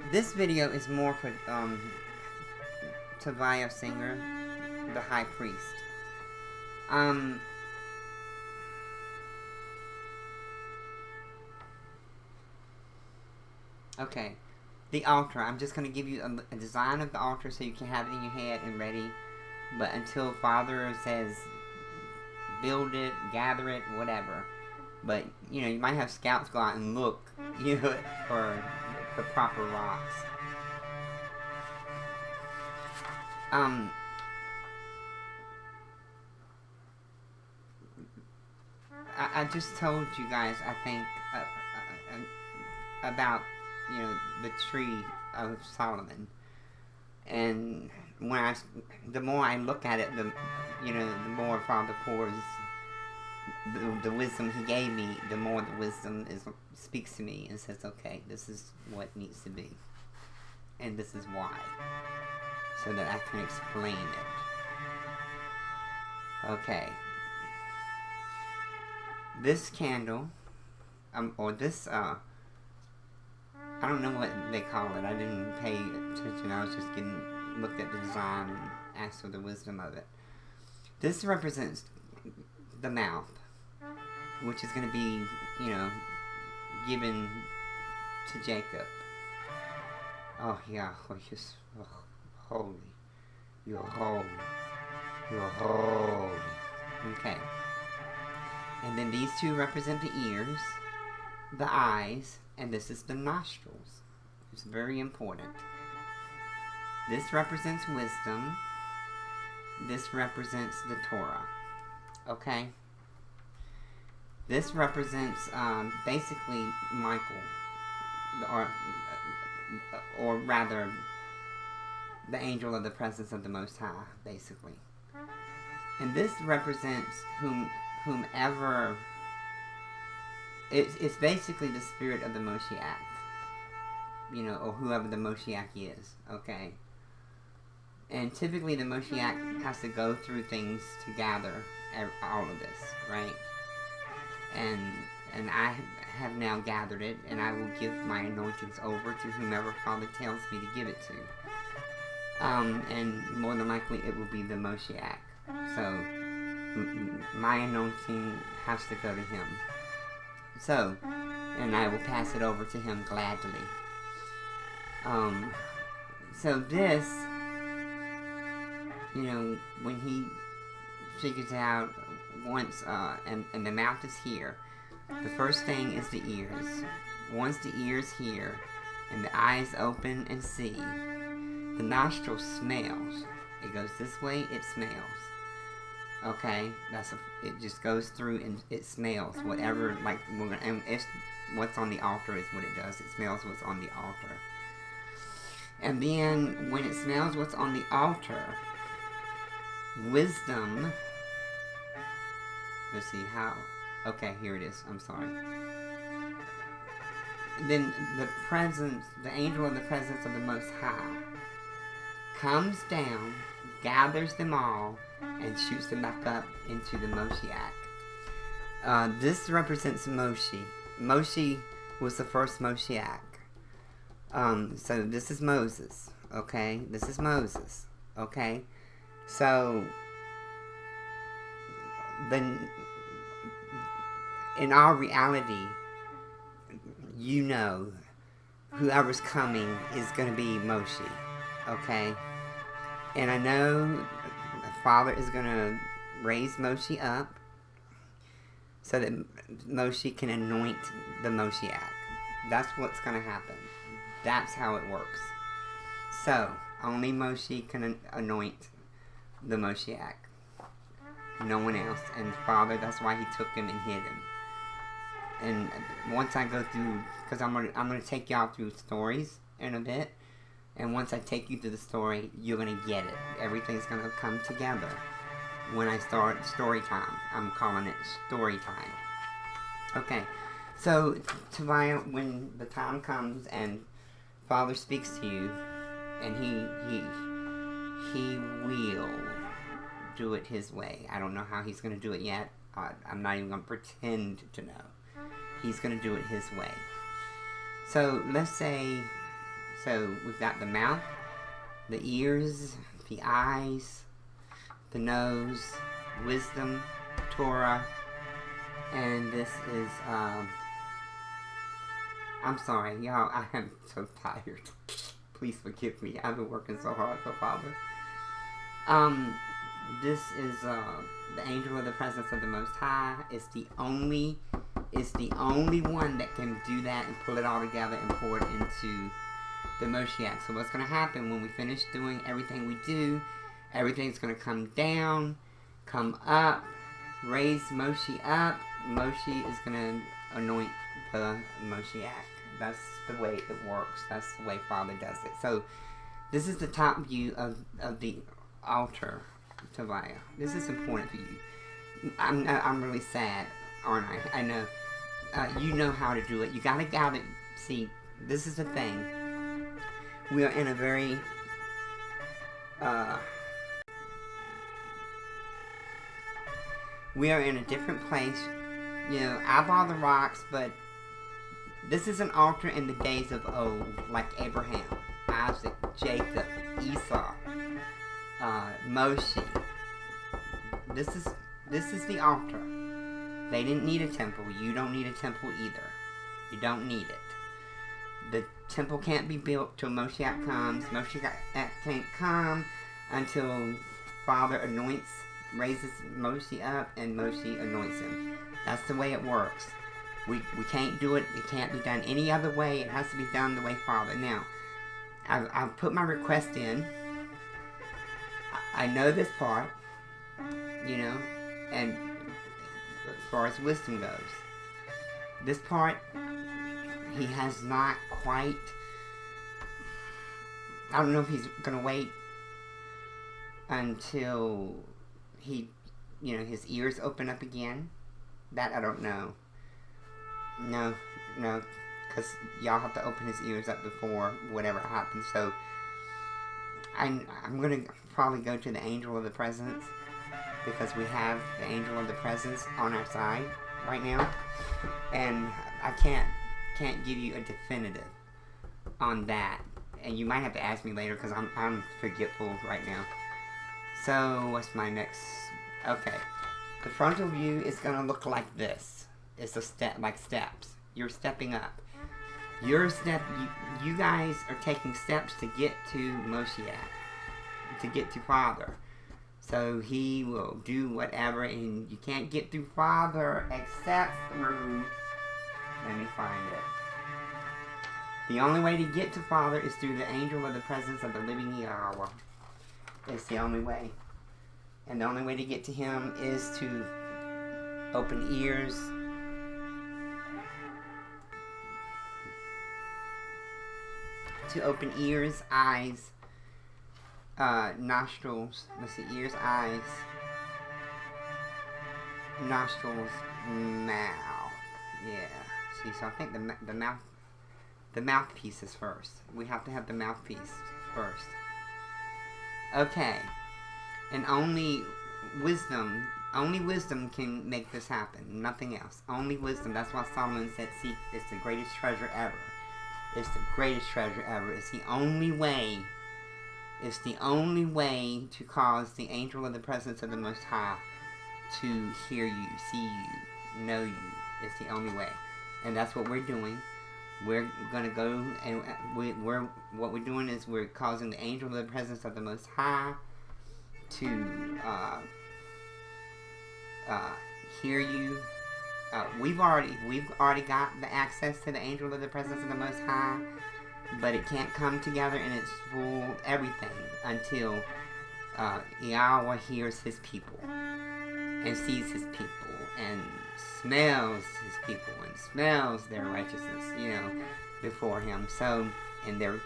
This video is more for Tovia Singer, the high priest. Um, okay. The altar. I'm just going to give you a design of the altar so you can have it in your head and ready. But until Father says build it, gather it, whatever. But, you might have scouts go out and look, for the proper rocks. Um, I just told you guys, I think, about, the tree of Solomon. And the more I look at it, the more Father pours the wisdom he gave me, the more the wisdom speaks to me and says, okay, this is what needs to be. And this is why. So that I can explain it. Okay. This candle, or this, I don't know what they call it. I didn't pay attention. I was just looked at the design and asked for the wisdom of it. This represents the mouth, which is going to be, given to Jacob. Oh, yeah. Holy. You're holy. You're holy. Okay. And then these two represent the ears, the eyes, and this is the nostrils. It's very important. This represents wisdom. This represents the Torah. Okay? This represents basically Michael, or rather, the angel of the presence of the Most High, basically. And this represents whomever. It's basically the spirit of the Moshiach, or whoever the Moshiach is, okay? And typically the Moshiach has to go through things to gather all of this, right? And I have now gathered it, and I will give my anointings over to whomever Father tells me to give it to. And more than likely it will be the Moshiach. So, my anointing has to go to him. So, and I will pass it over to him gladly. So this, when he figures out once, and the mouth is here, the first thing is the ears. Once the ears hear, and the eyes open and see, the nostril smells. It goes this way, it smells. Okay, it just goes through and it smells whatever, and it's what's on the altar is what it does. It smells what's on the altar. And then when it smells what's on the altar, wisdom. Let's see how. Okay, here it is. I'm sorry. Then the angel of the presence of the Most High, comes down, gathers them all, and shoots them back up into the Moshiach. This represents Moshe. Moshe was the first Moshiach. So this is Moses, okay? This is Moses, okay? So, then, in our reality, whoever's coming is going to be Moshe, okay? And I know the Father is going to raise Moshe up so that Moshe can anoint the Moshiach. That's what's going to happen. That's how it works. So, only Moshe can anoint the Moshiach. No one else. And Father, that's why he took him and hid him. And once I go through, because I'm gonna take y'all through stories in a bit. And once I take you through the story, you're going to get it. Everything's going to come together when I start story time. I'm calling it story time. Okay, so Tovia, when the time comes and Father speaks to you, and he will do it his way. I don't know how he's going to do it yet. I'm not even going to pretend to know. He's going to do it his way. So let's say So we've got the mouth, the ears, the eyes, the nose, wisdom, Torah, and this is, I'm sorry, y'all, I am so tired. Please forgive me. I've been working so hard for Father. This is, the angel of the presence of the Most High. It's the only one that can do that and pull it all together and pour it into the Moshiach. So what's going to happen when we finish doing everything we do, everything's going to come down, come up, raise Moshe up. Moshe is going to anoint the Moshiach. That's the way it works. That's the way Father does it. So this is the top view of the altar, Tovia. This is important for you. I'm really sad, aren't I? I know. You know how to do it. You gotta gather. See, this is the thing. We are in a very we are in a different place. You know, eyeball the rocks, but this is an altar in the days of old, like Abraham, Isaac, Jacob, Esau, Moshe. This is the altar. They didn't need a temple. You don't need a temple either. You don't need it. The temple can't be built till Moshiach comes. Moshiach can't come until Father raises Moshe up, and Moshe anoints him. That's the way it works. We can't do it. It can't be done any other way. It has to be done the way Father. Now, I've put my request in. I know this part, you know, and as far as wisdom goes, this part, he has not quite, I don't know if he's going to wait until he, you know, his ears open up again. That I don't know. No, because y'all have to open his ears up before whatever happens. So I'm going to probably go to the angel of the presence, because we have the angel of the presence on our side right now, and I can't give you a definitive on that, and you might have to ask me later because I'm forgetful right now. So what's my next? Okay, the frontal view is gonna look like this. It's a step, like steps. You're stepping up. You guys are taking steps to get to Moshiach, to get to Father. So he will do whatever, and you can't get through Father except through, let me find it. The only way to get to Father is through the angel of the presence of the living Yahweh. It's the only way. And the only way to get to him is to open ears, eyes, nostrils. Let's see, ears, eyes, nostrils, mouth. Yeah. See, so I think the mouthpiece is first. We have to have the mouthpiece first. Okay. And only wisdom can make this happen. Nothing else. Only wisdom. That's why Solomon said, "See, it's the greatest treasure ever." It's the greatest treasure ever. It's the only way. It's the only way to cause the angel of the presence of the Most High to hear you, see you, know you. It's the only way. And that's what we're doing. We're going to go, and what we're doing is we're causing the angel of the presence of the Most High to hear you. We've already got the access to the angel of the presence of the Most High, but it can't come together in its full everything until Yahweh hears his people and sees his people and smells his people and smells their righteousness, you know, before him. So, and they're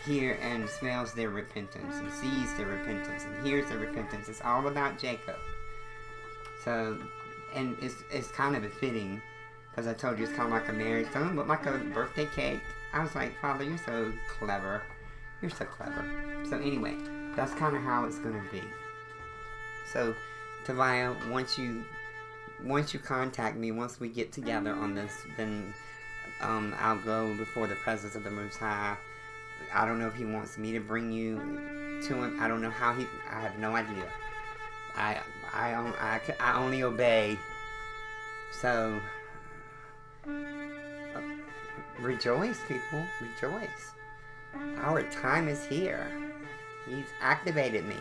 here and smells their repentance and sees their repentance and hears their repentance. It's all about Jacob. So, and it's kind of befitting, because I told you it's kind of like a marriage. Don't look like a birthday cake. I was like, Father, you're so clever. You're so clever. So anyway, that's kind of how it's going to be. So, Tovia, once you contact me, once we get together on this, then I'll go before the presence of the Most High. I don't know if he wants me to bring you to him. I don't know how he. I have no idea. I only obey. So rejoice, people. Rejoice. Our time is here. He's activated me.